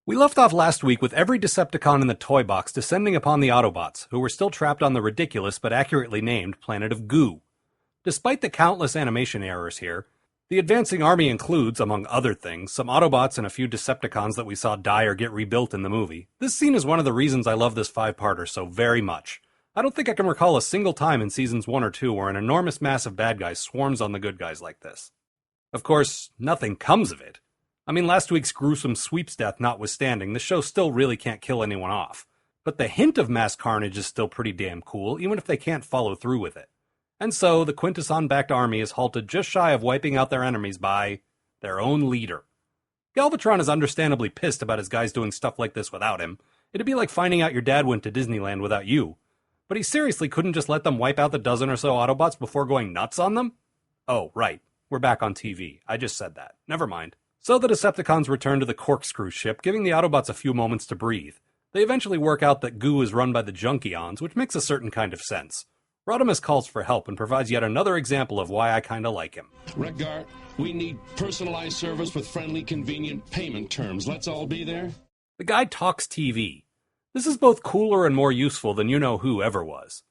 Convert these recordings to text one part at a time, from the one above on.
We left off last week with every Decepticon in the toy box descending upon the Autobots, who were still trapped on the ridiculous but accurately named planet of Goo. Despite the countless animation errors here, the advancing army includes, among other things, some Autobots and a few Decepticons that we saw die or get rebuilt in the movie. This scene is one of the reasons I love this five-parter so very much. I don't think I can recall a single time in seasons 1 or 2 where an enormous mass of bad guys swarms on the good guys like this. Of course, nothing comes of it. I mean, last week's gruesome sweeps death notwithstanding, the show still really can't kill anyone off. But the hint of mass carnage is still pretty damn cool, even if they can't follow through with it. And so, the Quintesson-backed army is halted just shy of wiping out their enemies by their own leader. Galvatron is understandably pissed about his guys doing stuff like this without him. It'd be like finding out your dad went to Disneyland without you. But he seriously couldn't just let them wipe out the dozen or so Autobots before going nuts on them? Oh, right. We're back on TV. I just said that. Never mind. So the Decepticons return to the corkscrew ship, giving the Autobots a few moments to breathe. They eventually work out that Goo is run by the Junkions, which makes a certain kind of sense. Rodimus calls for help and provides yet another example of why I kinda like him. Redgar, we need personalized service with friendly, convenient payment terms. Let's all be there. The guy talks TV. This is both cooler and more useful than you-know-who ever was.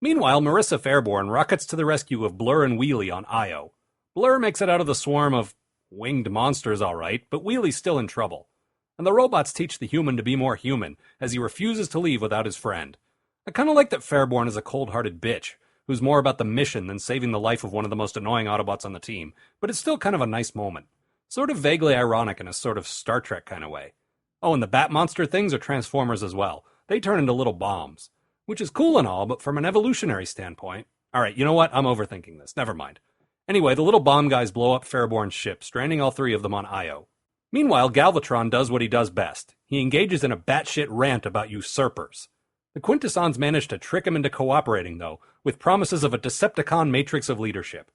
Meanwhile, Marissa Fairborn rockets to the rescue of Blur and Wheelie on Io. Blur makes it out of the swarm of winged monsters, all right, but Wheelie's still in trouble. And the robots teach the human to be more human, as he refuses to leave without his friend. I kinda like that Fairborn is a cold-hearted bitch, who's more about the mission than saving the life of one of the most annoying Autobots on the team, but it's still kind of a nice moment. Sort of vaguely ironic in a sort of Star Trek kind of way. Oh, and the Bat Monster things are Transformers as well. They turn into little bombs. Which is cool and all, but from an evolutionary standpoint... Alright, you know what? I'm overthinking this. Never mind. Anyway, the little bomb guys blow up Fairborn's ship, stranding all three of them on Io. Meanwhile, Galvatron does what he does best. He engages in a batshit rant about usurpers. The Quintessons manage to trick him into cooperating, though, with promises of a Decepticon matrix of leadership.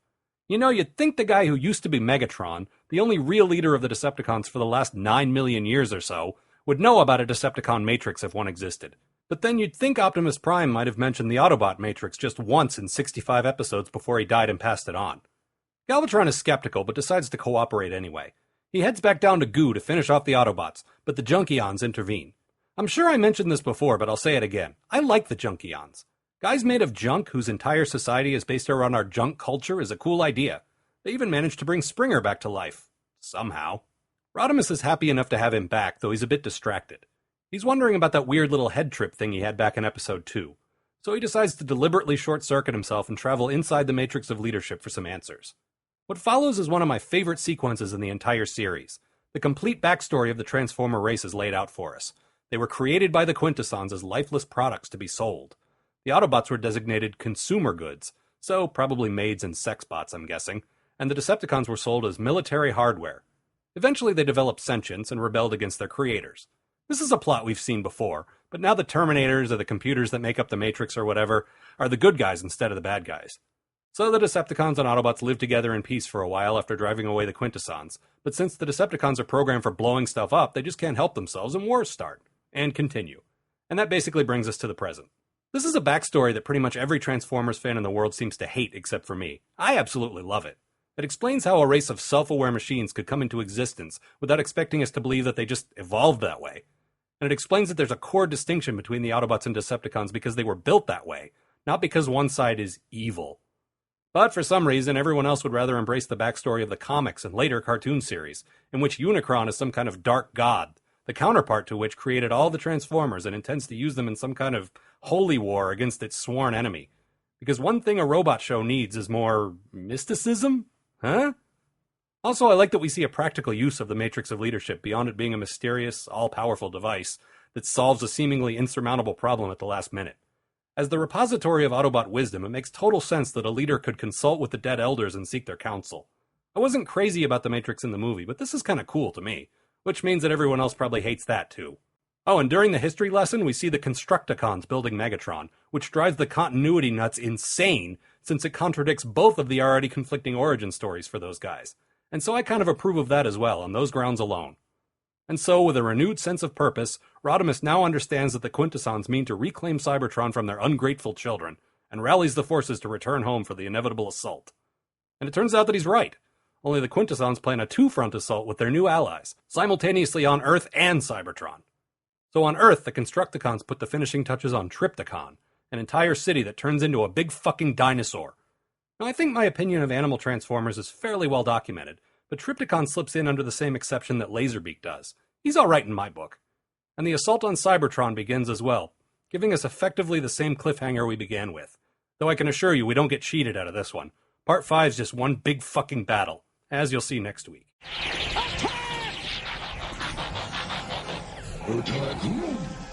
You know, you'd think the guy who used to be Megatron, the only real leader of the Decepticons for the last 9 million years or so, would know about a Decepticon matrix if one existed. But then you'd think Optimus Prime might have mentioned the Autobot matrix just once in 65 episodes before he died and passed it on. Galvatron is skeptical, but decides to cooperate anyway. He heads back down to Goo to finish off the Autobots, but the Junkions intervene. I'm sure I mentioned this before, but I'll say it again. I like the Junkions. Guys made of junk whose entire society is based around our junk culture is a cool idea. They even managed to bring Springer back to life. Somehow. Rodimus is happy enough to have him back, though he's a bit distracted. He's wondering about that weird little head trip thing he had back in episode 2. So he decides to deliberately short-circuit himself and travel inside the Matrix of Leadership for some answers. What follows is one of my favorite sequences in the entire series. The complete backstory of the Transformer race is laid out for us. They were created by the Quintessons as lifeless products to be sold. The Autobots were designated consumer goods, so probably maids and sex bots, I'm guessing, and the Decepticons were sold as military hardware. Eventually they developed sentience and rebelled against their creators. This is a plot we've seen before, but now the Terminators or the computers that make up the Matrix or whatever are the good guys instead of the bad guys. So the Decepticons and Autobots live together in peace for a while after driving away the Quintessons, but since the Decepticons are programmed for blowing stuff up, they just can't help themselves and wars start. And continue. And that basically brings us to the present. This is a backstory that pretty much every Transformers fan in the world seems to hate except for me. I absolutely love it. It explains how a race of self-aware machines could come into existence without expecting us to believe that they just evolved that way. And it explains that there's a core distinction between the Autobots and Decepticons because they were built that way, not because one side is evil. But for some reason, everyone else would rather embrace the backstory of the comics and later cartoon series, in which Unicron is some kind of dark god, the counterpart to which created all the Transformers and intends to use them in some kind of holy war against its sworn enemy. Because one thing a robot show needs is more mysticism? Huh? Also, I like that we see a practical use of the Matrix of Leadership beyond it being a mysterious, all-powerful device that solves a seemingly insurmountable problem at the last minute. As the repository of Autobot wisdom, it makes total sense that a leader could consult with the dead elders and seek their counsel. I wasn't crazy about the Matrix in the movie, but this is kinda cool to me, which means that everyone else probably hates that too. Oh, and during the history lesson, we see the Constructicons building Megatron, which drives the continuity nuts insane since it contradicts both of the already conflicting origin stories for those guys. And so I kind of approve of that as well, on those grounds alone. And so, with a renewed sense of purpose, Rodimus now understands that the Quintessons mean to reclaim Cybertron from their ungrateful children, and rallies the forces to return home for the inevitable assault. And it turns out that he's right. only the Quintessons plan a two-front assault with their new allies, simultaneously on Earth and Cybertron. So on Earth, the Constructicons put the finishing touches on Trypticon, an entire city that turns into a big fucking dinosaur. Now, I think my opinion of Animal Transformers is fairly well documented, but Trypticon slips in under the same exception that Laserbeak does. He's alright in my book. And the assault on Cybertron begins as well, giving us effectively the same cliffhanger we began with. Though I can assure you we don't get cheated out of this one. Part 5's just one big fucking battle, as you'll see next week. Attack!